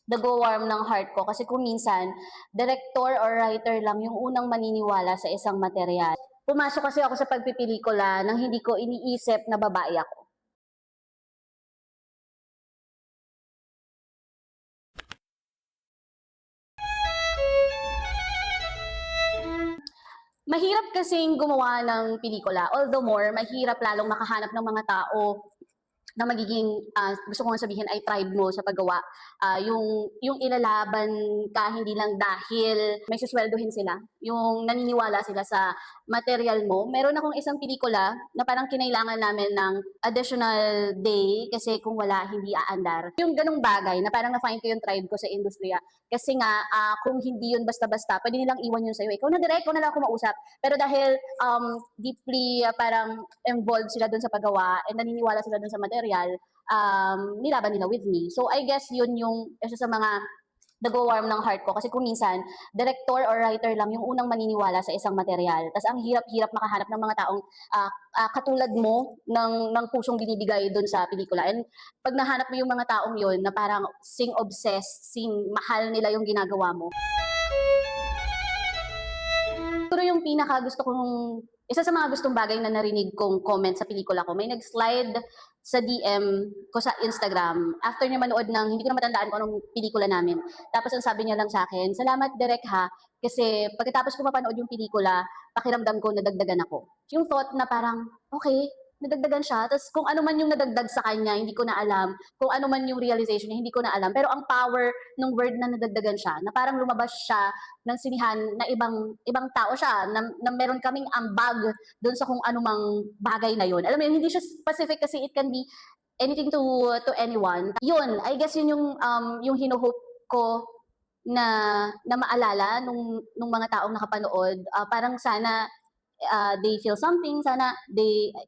nagwa-warm ng heart ko kasi kung minsan, director or writer lang yung unang maniniwala sa isang materyal. Pumasok kasi ako sa pagpipelikula nang hindi ko iniisip na babae ako. Mahirap kasing gumawa ng pelikula. Although more, mahirap lalong makahanap ng mga tao na magiging gusto ko nga sabihin ay tribe mo sa paggawa. Yung ilalaban ka hindi lang dahil may susweldohin sila, yung naniniwala sila sa material mo. Meron akong isang pelikula na parang kinailangan namin ng additional day kasi kung wala, hindi aandar. Yung ganong bagay na parang na-find ko yung tribe ko sa industriya. Kasi nga, kung hindi yun basta-basta, pwede nilang iwan yun sa'yo. Ikaw na direct, ikaw na lang ako mausap. Pero dahil deeply parang involved sila dun sa paggawa and naniniwala sila dun sa material, nilaban nila with me. So I guess yun yung isa sa mga nagwa-warm ng heart ko kasi kung minsan, director or writer lang yung unang maniniwala sa isang material. Tapos ang hirap-hirap makahanap ng mga taong katulad mo ng pusong binibigay dun sa pelikula. And pag nahanap mo yung mga taong yun na parang sing obsessed, sing mahal nila yung ginagawa mo, siguro yung pinaka gusto kong, isa sa mga gustong bagay na narinig kong comment sa pelikula ko, may nag-slide sa DM ko sa Instagram after niya manood ng, hindi ko na matandaan kung anong pelikula namin. Tapos ang sabi niya lang sa akin, salamat Direk ha, kasi pagkatapos ko mapanood yung pelikula, pakiramdam ko nadagdagan ako. Yung thought na parang, okay, nadagdagan siya. Tapos kung ano man yung nadagdag sa kanya, hindi ko na alam. Kung ano man yung realization niya, hindi ko na alam. Pero ang power ng word na nadagdagan siya, na parang lumabas siya ng sinihan na ibang tao siya, na meron kaming ambag doon sa kung anumang bagay na yun. Alam mo yun, hindi siya specific kasi it can be anything to anyone. Yun, I guess yun yung hinuhope ko na maalala nung mga taong nakapanood. Parang sana they feel something, sana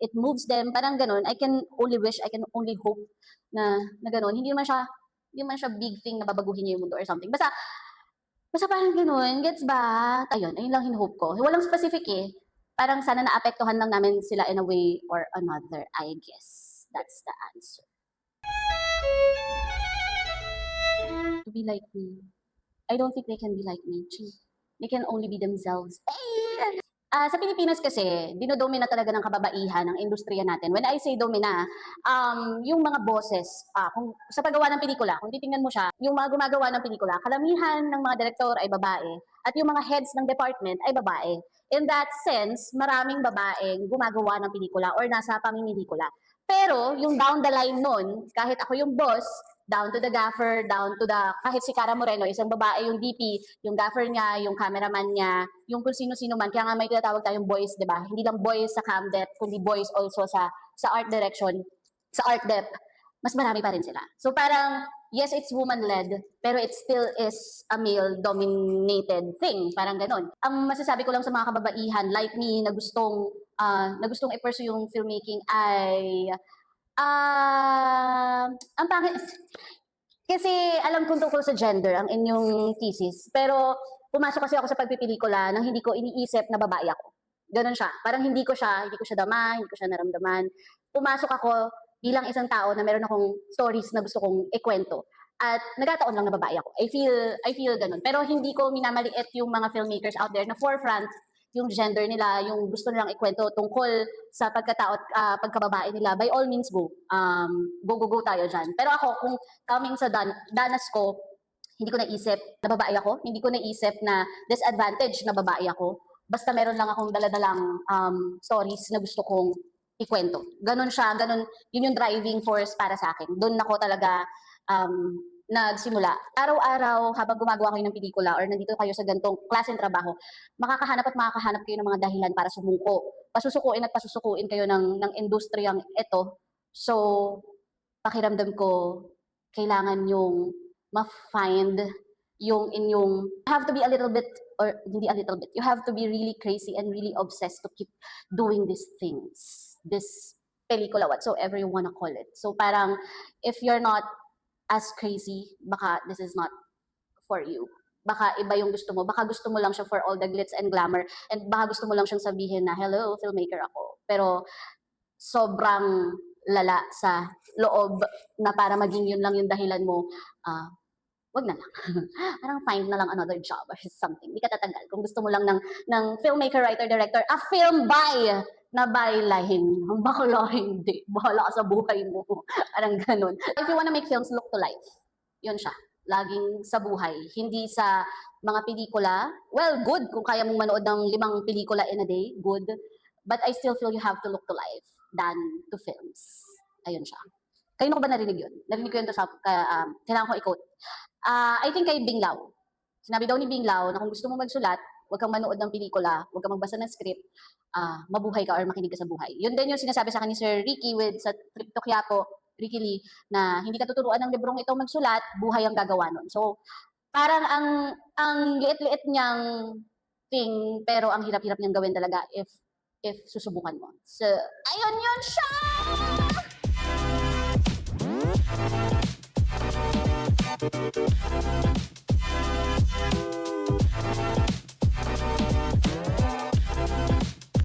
it moves them, parang ganun. I can only wish, I can only hope na ganun. Hindi man siya big thing na babaguhin niya yung mundo or something. Basta parang ganun, gets ba? Ayun lang hinuhope ko. Walang specific eh. Parang sana naapektuhan lang namin sila in a way or another, I guess. That's the answer. To be like me. I don't think they can be like me. Gee. They can only be themselves. Sa Pilipinas kasi, dinodomina talaga ng kababaihan ang industriya natin. When I say domina, yung mga bosses, kung sa paggawa ng pelikula, kung titingnan mo siya, yung mga gumagawa ng pelikula, kalamihan ng mga direktor ay babae, at yung mga heads ng department ay babae. In that sense, maraming babaeng gumagawa ng pelikula or nasa pamimelikula. Pero, yung down the line nun, kahit ako yung boss, down to the gaffer, down to the, kahit si Cara Moreno, isang babae yung DP, yung gaffer niya, yung cameraman niya, yung kung sino-sino man. Kaya nga may tinatawag tayong boys, di ba? Hindi lang boys sa camdet, kundi boys also sa art direction, sa art dep. Mas marami pa rin sila. So parang, yes, it's woman-led, pero it still is a male-dominated thing. Parang ganon. Ang masasabi ko lang sa mga kababaihan, like me, na gustong i-pursue yung filmmaking ay ang pangit, kasi alam kong tungkol sa gender ang inyong thesis, pero pumasok kasi ako sa pagpipelikula nang hindi ko iniisip na babae ako. Ganon siya. Parang hindi ko siya dama, hindi ko siya naramdaman. Pumasok ako bilang isang tao na meron akong stories na gusto kong ikwento. At nagkataon lang na babae ako. I feel ganun. Pero hindi ko minamaliit yung mga filmmakers out there na forefront yung gender nila, yung gusto nilang ikwento tungkol sa pagkatao at pagkababae nila, by all means go. Go tayo dyan. Pero ako, kung coming sa danas ko, hindi ko naisip na babae ako, hindi ko naisip na disadvantage na babae ako. Basta meron lang akong daladalang stories na gusto kong ikwento. Ganon siya, ganon, yun yung driving force para sa akin. Doon ako talaga nagsimula. Araw-araw, habang gumagawa kayo ng pelikula or nandito kayo sa gantong klaseng trabaho, makakahanap kayo ng mga dahilan para sumuko. Pasusukuin at pasusukuin kayo ng industriyang ito. So, pakiramdam ko, kailangan yung ma-find yung inyong, you have to be a little bit, or hindi a little bit, you have to be really crazy and really obsessed to keep doing these things. This pelikula, whatsoever you wanna call it. So parang, if you're not as crazy, baka this is not for you. Baka iba yung gusto mo. Baka gusto mo lang siya for all the glitz and glamour. And baka gusto mo lang siyang sabihin na, hello, filmmaker ako. Pero sobrang lala sa loob na para maging yun lang yung dahilan mo, wag na lang. Parang find na lang another job or something. Hindi ka tatagal. Kung gusto mo lang ng filmmaker, writer, director, a film by na byline. Ang bakla, hindi. Bahala ka sa buhay mo. Parang ganun. If you wanna make films, look to life. Yun siya. Laging sa buhay. Hindi sa mga pelikula. Well, good kung kaya mong manood ng 5 pelikula in a day. Good. But I still feel you have to look to life than to films. Ayun siya. Kayo ko ba narinig yun? Narinig ko yun to sa, kailangan ko i-quote. I think kay Bing Lao. Sinabi daw ni Bing Lao na kung gusto mo magsulat, huwag kang manood ng pelikula, huwag kang magbasa ng script, mabuhay ka or makinig ka sa buhay. Yun din yung sinasabi sa akin ni Sir Ricky with sa Trip to Quiapo, Ricky Lee, na hindi ka tuturuan ng librong ito magsulat, buhay ang gagawa nun. So, parang ang liit-liit niyang thing, pero ang hirap-hirap niyang gawin talaga if susubukan mo. So, ayun yun siya!